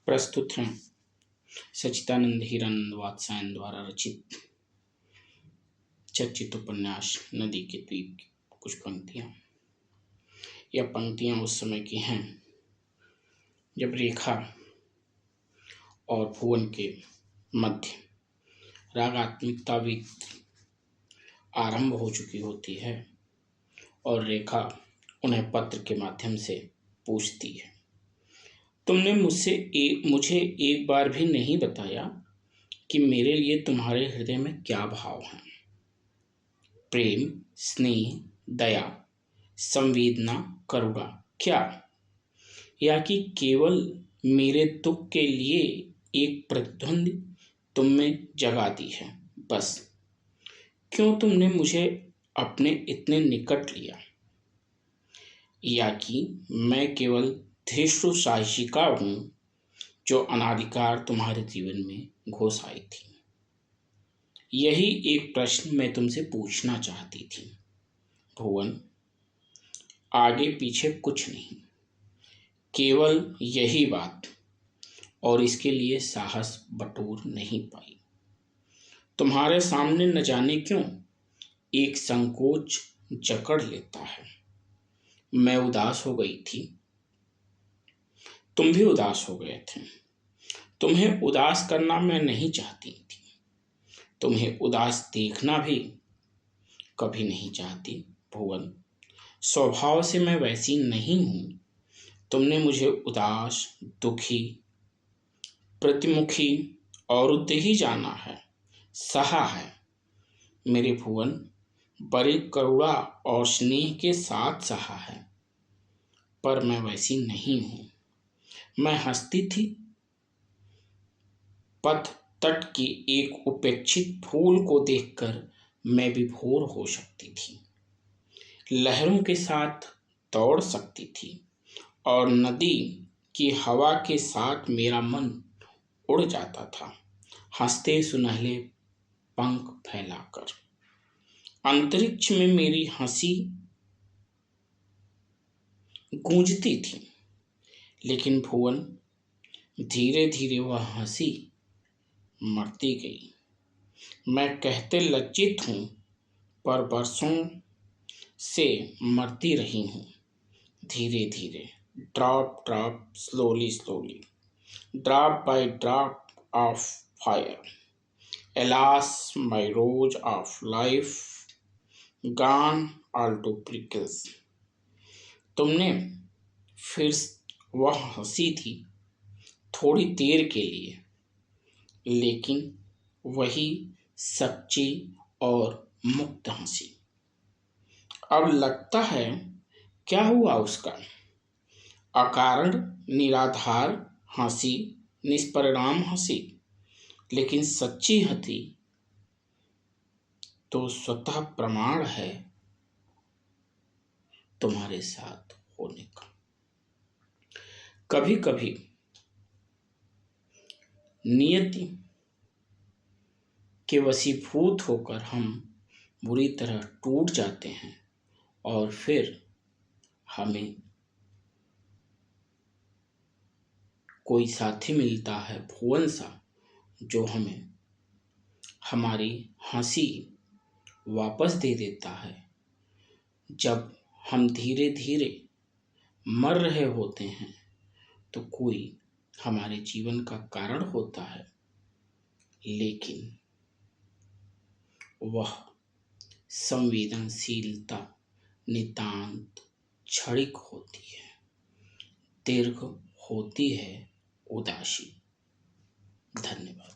प्रस्तुत हैं सच्चिदानंद हीरानंद वात्स्यायन द्वारा रचित चर्चित उपन्यास नदी के द्वीप की कुछ पंक्तियां। यह पंक्तियां उस समय की हैं जब रेखा और भुवन के मध्य रागात्मिकता आरंभ हो चुकी होती है और रेखा उन्हें पत्र के माध्यम से पूछती है, तुमने मुझे एक बार भी नहीं बताया कि मेरे लिए तुम्हारे हृदय में क्या भाव हैं। प्रेम, स्नेह, दया, संवेदना, करुणा, क्या या कि केवल मेरे दुख के लिए एक प्रतिध्वनि तुम में जगा दी है बस। क्यों तुमने मुझे अपने इतने निकट लिया, या कि मैं केवल धृष्टु साहसिका हूं जो अनादिकाल तुम्हारे जीवन में घुस आई थी। यही एक प्रश्न मैं तुमसे पूछना चाहती थी भुवन, आगे पीछे कुछ नहीं, केवल यही बात, और इसके लिए साहस बटोर नहीं पाई। तुम्हारे सामने न जाने क्यों एक संकोच जकड़ लेता है। मैं उदास हो गई थी, तुम भी उदास हो गए थे। तुम्हें उदास करना मैं नहीं चाहती थी, तुम्हें उदास देखना भी कभी नहीं चाहती भुवन। स्वभाव से मैं वैसी नहीं हूं। तुमने मुझे उदास, दुखी, प्रतिमुखी और उद्देही जाना है, सहा है मेरे भुवन, बड़ी करुणा और स्नेह के साथ सहा है। पर मैं वैसी नहीं हूं। मैं हंसती थी, पथ तट की एक उपेक्षित फूल को देखकर मैं विभोर हो सकती थी, लहरों के साथ दौड़ सकती थी और नदी की हवा के साथ मेरा मन उड़ जाता था, हंसते सुनहले पंख फैलाकर। अंतरिक्ष में मेरी हंसी गूंजती थी, लेकिन भुवन धीरे धीरे वह हंसी मरती गई। मैं कहते लज्जित हूं, पर बरसों से मरती रही हूं धीरे धीरे, drop drop, slowly slowly, drop by drop of fire. Alas my rose of life gone all to prickles. तुमने फिर वह हंसी थी थोड़ी देर के लिए, लेकिन वही सच्ची और मुक्त हंसी। अब लगता है क्या हुआ उसका? अकारण निराधार हंसी, निष्परिणाम हंसी, लेकिन सच्ची हंसी तो स्वतः प्रमाण है तुम्हारे साथ होने का। कभी कभी नियति के वशीभूत होकर हम बुरी तरह टूट जाते हैं और फिर हमें कोई साथी मिलता है भुवन सा, जो हमें हमारी हंसी वापस दे देता है। जब हम धीरे धीरे मर रहे होते हैं तो कोई हमारे जीवन का कारण होता है, लेकिन वह संवेदनशीलता नितांत क्षणिक होती है, दीर्घ होती है उदासी। धन्यवाद।